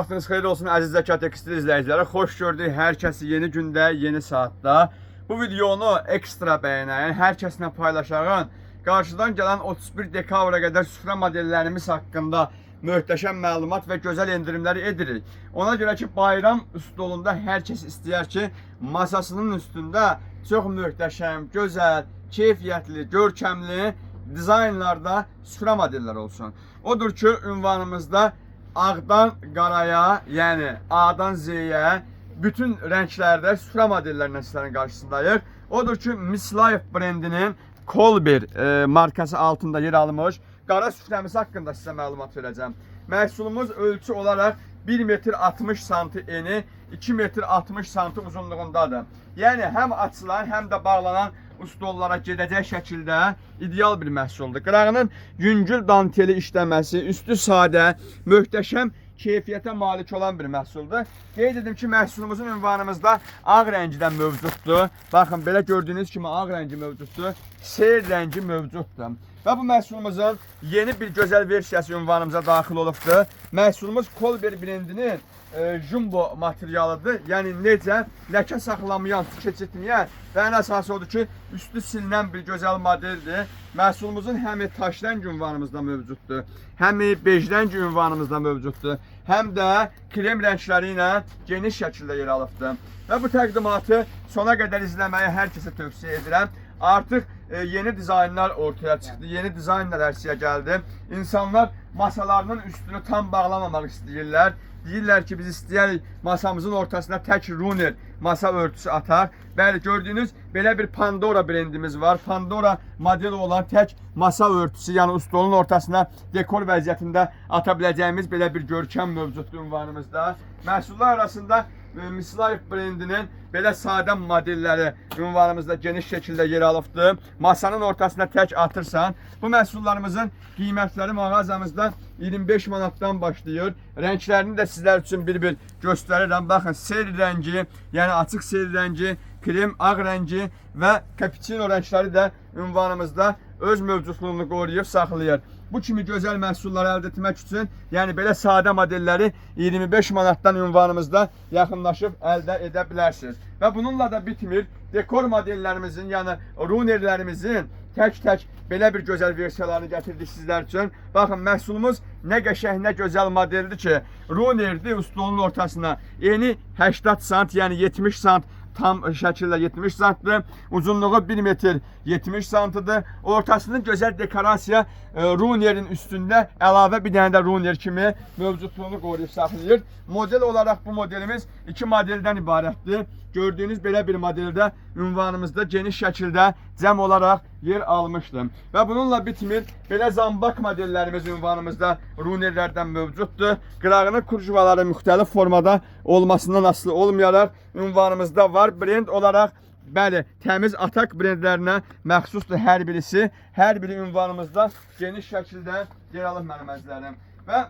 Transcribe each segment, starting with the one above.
Vaxtınız xeyir olsun əziz Zəkat Tekstil izləyiciləri. Xoş gördük hər kəsi yeni gündə, yeni saatda. Bu videonu ekstra bəyənən, hər kəslə paylaşağın, qarşıdan gələn 31 dekabra qədər süfrə modellərimiz haqqında möhtəşəm məlumat və gözəl endirimləri edirik. Ona görə ki, bayram stolunda hər kəs istəyər ki, masasının üstündə çox möhtəşəm, gözəl, keyfiyyətli, görkəmli dizaynlarda süfrə modellər olsun. Odur ki, ünvanımızda Ağdan qaraya, yəni A'dan Z'yə bütün rənglərdə süfrə modellərindən sizlərin qarşısındayıq. Odur ki, Miss Life brendinin Colbert markası altında yer almış qara süfrəmiz haqqında sizə məlumat verəcəm. Məhsulumuz ölçü olaraq 1 metr 60 santi eni, 2 metr 60 santi uzunluğundadır. Yəni həm açılan, həm də bağlanan stollara gedəcək şəkildə ideal bir məhsuldur. Qırağının yüngül danteli işləməsi, üstü sadə, möhtəşəm keyfiyyətə malik olan bir məhsuldur. Qeyd edim ki, məhsulumuzun ünvanımızda ağ rəngdən mövcuddur. Baxın, belə gördüyünüz kimi ağ rəngi mövcuddur, seyir rəngi mövcuddur. Və bu məhsulumuzun yeni bir gözəl versiyası ünvanımıza daxil olubdur. Məhsulumuz Colbert brendinin jumbo materialıdır. Yəni necə ləkə saxlamayan, su keçirtməyən və ən əsası odur ki, üstü silinən bir gözəl modeldir. Məhsulumuzun həm taş rəng ünvanımızda mövcuddur, həm bej rəng ünvanımızda mövcuddur, həm də krem rəngləri ilə geniş şəkildə yer alıbdır. Və bu təqdimatı sona qədər izləməyi hər kəsə tövsiyə edirəm. Artıq yeni dizaynlar ortaya çıxdı, yeni dizaynlar ərsəyə gəldi. İnsanlar masalarının üstünü tam bağlamamaq istəyirlər. Deyirlər ki, biz istəyərik masamızın ortasına tək runner masa örtüsü atar. Bəli, gördüyünüz belə bir Pandora brendimiz var. Pandora modeli olan tək masa örtüsü, yəni stolun ortasına dekor vəziyyətində ata biləcəyimiz belə bir görkəm mövcuddur ünvanımızda. Məhsullar arasında Miss Life brendinin belə sadə modelləri ünvanımızda geniş şəkildə yer alıbdır. Masanın ortasına tək atırsan. Bu məhsullarımızın qiymətləri mağazamızda 25 manatdan başlayır. Rənglərini də sizlər üçün bir-bir göstərirəm. Baxın, sel rəngi, yəni açıq sel rəngi, krem ağ rəngi və cappuccino rəngləri də ünvanımızda öz mövcudluğunu qoruyub saxlayır. Bu kimi gözəl məhsulları əldə etmək üçün, yəni belə sadə modelləri 25 manatdan ünvanımızda yaxınlaşıb əldə edə bilərsiniz. Və bununla da bitmir. Dekor modellərimizin, yəni runnerlərimizin tək-tək belə bir gözəl versiyalarını gətirdik sizlər üçün. Baxın, məhsulumuz nə qəşəng, nə gözəl modeldir ki, runnerdir stolun ortasına. Eni 80 sant, yəni 70 sant tam şəkildə 70 santdır. Uzunluğu 1 metr 70 santıdır. Ortasının gözəl dekorasiya runnerin üstündə əlavə bir dənə də runner kimi mövcudluğunu qoruyub saxlayır. Model olaraq bu modelimiz 2 modeldən ibarətdir. Gördüyünüz belə bir modeldə ünvanımızda geniş şəkildə cəm olaraq yer almışdır. Və bununla bitmir. Belə zambak modellərimiz ünvanımızda runnerlərdən mövcuddur. Qırağının kurjuvaları müxtəlif formada olmasından asılı olmayaraq ünvanımızda var. Brend olaraq bəli, təmiz atak brendlərinə məxsusdur hər birisi. Hər biri ünvanımızda geniş şəkildə yer alıb mənim əzizlərim. Və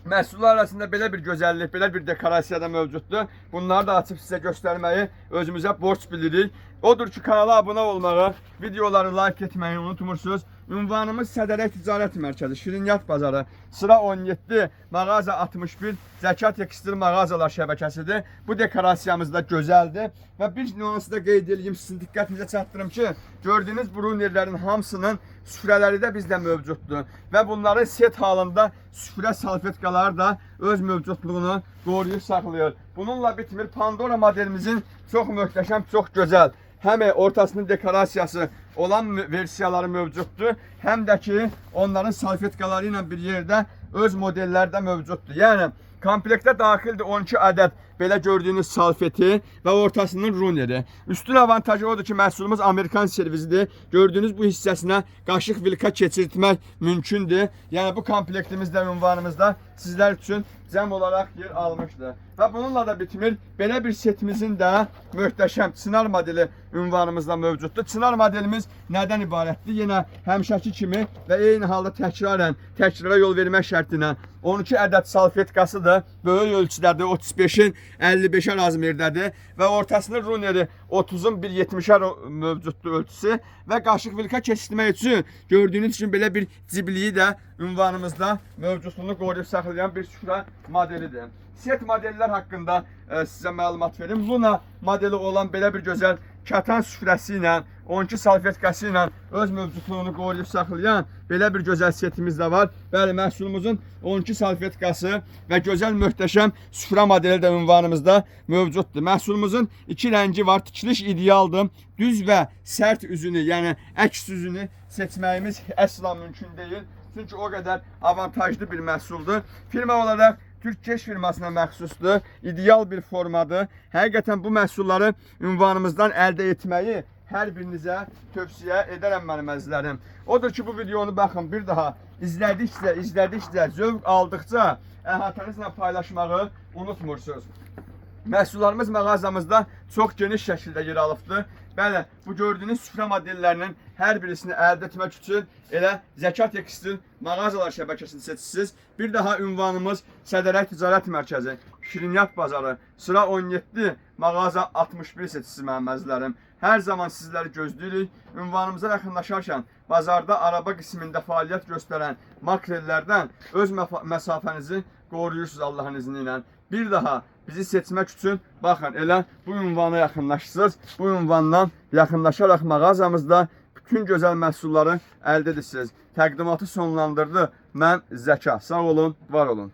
məhsullar arasında belə bir gözəllik, belə bir dekorasiya da mövcuddur. Bunları da açıb sizə göstərməyi özümüzə borc bilirik. Odur ki, kanala abunə olmağı, videoları like etməyi unutmursunuz. Ünvanımız Sədərək Ticarət Mərkəzi, Şirinyat Bazarı, sıra 17, mağaza 61, Zəkat Tekstil mağazalar şəbəkəsidir. Bu dekorasiyamız da gözəldir. Və bir nüansı da qeyd edeyim, sizin diqqətinizə çatdırım ki, gördüyünüz bu runnerlərin hamısının süfrələri də bizdə mövcuddur. Və bunların set halında süfrə salfetkaları da öz mövcudluğunu qoruyub saxlayır. Bununla bitmir. Pandora modelimizin çox möhtəşəm, çox gözəl, həm ortasının dekorasiyası olan versiyaları mövcuddur, həm də ki, onların salfetkaları ilə bir yerdə öz modelləri də mövcuddur. Yəni, komplektə daxildir 12 ədəd belə gördüyünüz salfeti və ortasının runneri. Üstün avantajı odur ki, məhsulumuz Amerikan servizidir. Gördüyünüz bu hissəsinə qaşıq vilka keçirtmək mümkündür. Yəni, bu komplektimizdə, ünvanımızda sizlər üçün cəm olaraq yer almışdır. Və bununla da bitmir. Belə bir setimizin də möhtəşəm Çınar modeli ünvanımızda mövcuddur. Çınar modelimiz nədən ibarətdir? Yenə həmişəki kimi və eyni halda təkrara yol vermək şərtinə 12 ədəd salfetkasıdır. Böyük ölçülərdə 35-in 55'ə razmerdədir və ortasında runeri 30-un 1.70-ə mövcuddur ölçüsü və qaşıq vilka keçirmək üçün gördüyünüz kimi belə bir cibliyi də ünvanımızda mövcudluğunu qoruyub saxlayan bir süfrə modelidir. Set modellər haqqında sizə məlumat verim. Luna modeli olan belə bir gözəl katan süfrəsi ilə, 12 salfetkası ilə öz mövcudluğunu qoruyub saxlayan belə bir gözəl setimiz də var. Bəli, məhsulumuzun 12 salfetkası və gözəl möhtəşəm süfrə modeli də ünvanımızda mövcuddur. Məhsulumuzun iki rəngi var. Tikiliş idealdır. Düz və sərt üzünü, yəni əks üzünü seçməyimiz əsla mümkün deyil. Çünki o qədər avantajlı bir məhsuldur. Firma olaraq Türkeş firmasına məxsusdur. İdeal bir formadır. Həqiqətən bu məhsulları ünvanımızdan əldə etməyi hər birinizə tövsiyə edərəm mənim əzizlərim. Odur ki, bu videonu baxın, bir daha izlədikcə, zövq aldıqca əhatənizlə paylaşmağı unutmursunuz. Məhsullarımız mağazamızda çox geniş şəkildə yer alıbdır. Bəli, bu gördüyünüz süfrə modellərinin hər birisini əldə etmək üçün elə Zəka Tekstil mağazalar şəbəkəsini seçirsiniz. Bir daha ünvanımız Sədərək Ticarət Mərkəzi, Şirinyat Bazarı, sıra 17, mağaza 61 seçirsiniz mənim əzizlərim. Hər zaman sizləri gözləyirik. Ünvanımıza yaxınlaşarkən bazarda araba qismində fəaliyyət göstərən makrellərdən öz məsafənizi qoruyursunuz Allahın izni ilə. Bir daha bizi seçmək üçün baxın, elə bu ünvana yaxınlaşırsınız. Bu ünvandan yaxınlaşaraq mağazamızda bütün gözəl məhsulları əldə edirsiniz. Təqdimatı sonlandırdı. Mən Zəka. Sağ olun, var olun.